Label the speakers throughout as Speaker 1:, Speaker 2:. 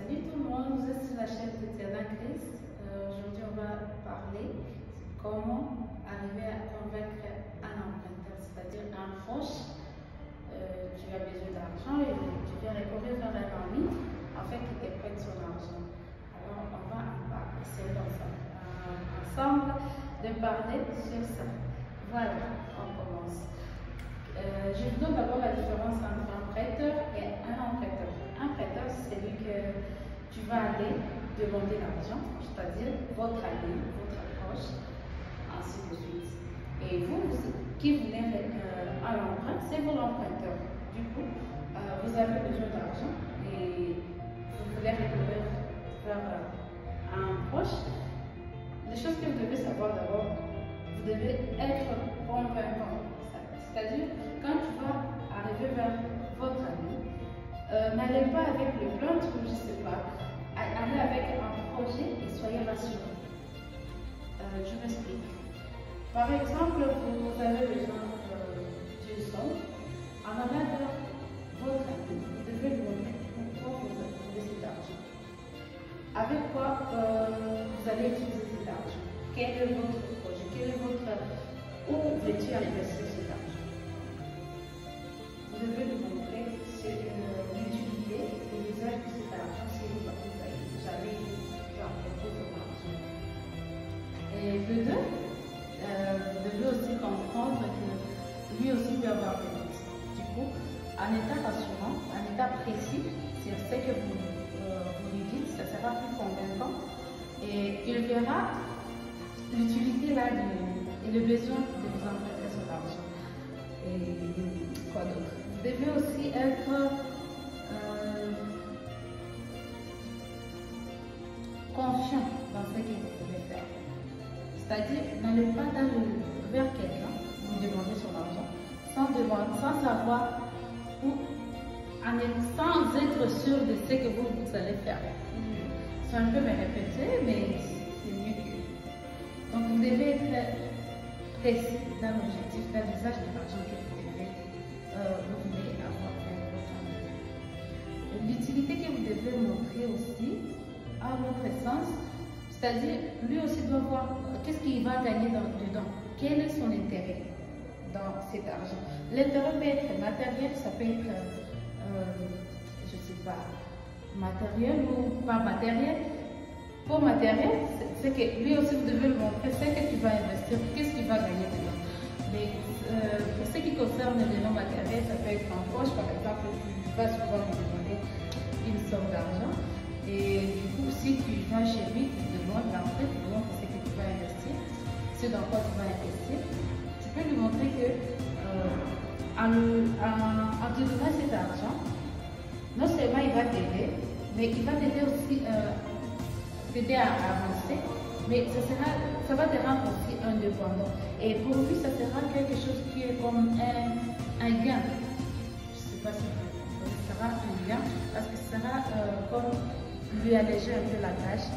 Speaker 1: Salut tout le monde, vous êtes sur la chaîne de Tiana Chris. Aujourd'hui, on va parler comment arriver à convaincre un emprunteur, c'est-à-dire un proche. Tu as besoin d'argent et tu viens recourir vers un ami afin qu'il te prête son argent. Alors, on va essayer ensemble de parler sur ça. Voilà, on commence. Je vous donne d'abord la différence entre un prêteur et un emprunteur. Un prêteur, c'est celui que tu vas aller demander l'argent, c'est-à-dire votre ami, votre proche, ainsi de suite. Et vous qui venez à l'emprunt, c'est vous l'emprunteur. Du coup, vous avez besoin d'argent et vous voulez recourir vers un proche. Les choses que vous devez savoir d'abord, vous devez être convaincant. C'est-à-dire, quand tu vas arriver vers votre ami, n'allez pas avec le plainte ou je ne sais pas, allez avec un projet et soyez rassurés. Je m'explique. Par exemple, vous avez besoin d'une somme, en allant vers votre ami, vous devez lui montrer pourquoi vous avez cet argent. Avec quoi vous allez utiliser cet argent? Quel est votre projet? Où veux-tu investir cet argent? Vous devez lui montrer l'utilité et l'usage de cet argent si vous avez votre argent. Et de deux, vous devez aussi comprendre que lui aussi peut avoir des risques. Du coup, en état rassurant, en état précis, c'est ce que vous lui dites, ça sera plus convaincant et il verra l'utilité là et le besoin de vous emprunter cet argent. Et quoi d'autre? Vous devez aussi être confiant dans ce que vous pouvez faire. C'est-à-dire, n'allez pas vers quelqu'un, vous demandez son argent, sans savoir ou sans être sûr de ce que vous allez faire. C'est un peu me répéter, mais c'est mieux que. Donc, vous devez être précis dans l'objectif, dans l'usage de l'argent que vous voulez avoir avec votre ami. L'utilité que vous devez montrer aussi, à votre sens, c'est-à-dire, lui aussi doit voir qu'est-ce qu'il va gagner dedans, quel est son intérêt dans cet argent. L'intérêt peut être matériel, ça peut être, je ne sais pas, matériel ou pas matériel. Pour matériel, c'est que lui aussi vous devez le montrer, c'est que tu vas investir, qu'est-ce qu'il va gagner dedans. Mais pour ce qui concerne les non matériels, ça peut être en poche, par exemple, tu vas souvent lui demander une somme d'argent. Et du coup, si tu vas chez lui, tu demandes l'entrée, tu demandes ce que tu vas investir, ce dans quoi tu vas investir, tu peux lui montrer que en te donnant cet argent, non seulement il va t'aider, mais il va t'aider aussi t'aider à avancer, mais ça va te rendre aussi indépendant. Et pour lui, ça sera quelque chose qui est comme un gain. Je ne sais pas si ça sera un gain, parce que ça sera comme lui alléger un peu la tâche,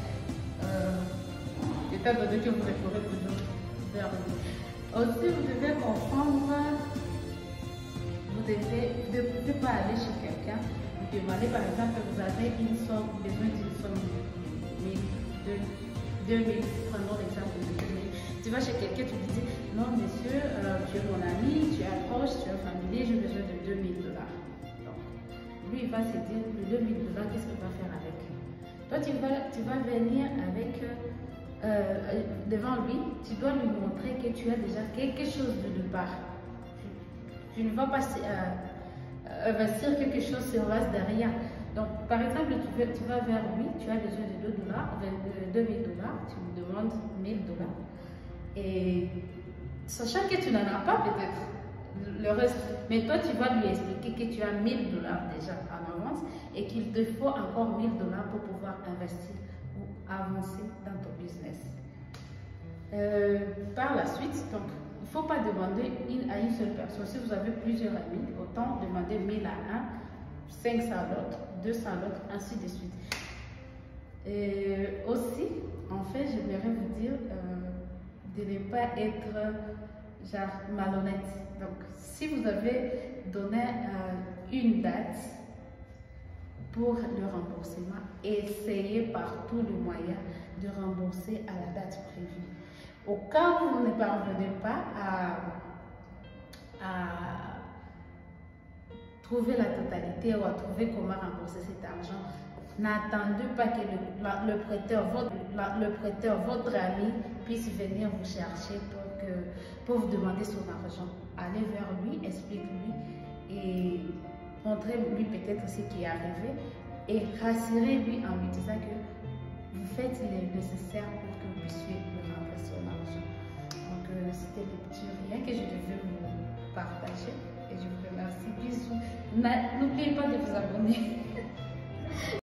Speaker 1: étant donné que vous recourez toujours vers lui. Aussi, vous devez comprendre, vous ne devez pas aller chez quelqu'un, vous demandez par exemple que vous avez besoin d'une somme de 2000, prenons l'exemple de 2000. Tu vas chez quelqu'un, tu lui dis, non monsieur, tu es mon ami, tu es un proche, tu es un familier, j'ai besoin de 2000 $. Donc, lui, il va se dire, le 2000 $, qu'est-ce qu'il va faire avec? Toi, tu vas venir avec, devant lui, tu dois lui montrer que tu as déjà quelque chose de part. Tu ne vas pas investir quelque chose sur base de rien. Donc, par exemple, tu vas vers lui, tu as besoin de 2 $, 2000 $, tu lui demandes 1000 $. Et sachant que tu n'en as pas peut-être le reste, mais toi, tu vas lui expliquer que tu as 1000 $ déjà en avance et qu'il te faut encore 1000 $ pour pouvoir investir ou avancer dans ton business. Par la suite, donc, il ne faut pas demander à une seule personne. Si vous avez plusieurs amis, autant demander 1000 à un, 500 à l'autre, 200 à l'autre, ainsi de suite. Et aussi, en fait, j'aimerais vous dire de ne pas être genre malhonnête. Donc, si vous avez donné une date pour le remboursement. Essayez par tous les moyens de rembourser à la date prévue. Au cas où vous ne parvenez pas à trouver la totalité ou à trouver comment rembourser cet argent, n'attendez pas que le prêteur, votre ami, puisse venir vous chercher pour vous demander son argent. Allez vers lui, explique-lui et montrez-lui peut-être ce qui est arrivé et rassurez-lui en lui disant que vous faites le nécessaire pour que vous puissiez lui rendre son argent. Donc, c'était le petit rien que je devais vous partager et je vous remercie. Bisous. N'oubliez pas de vous abonner.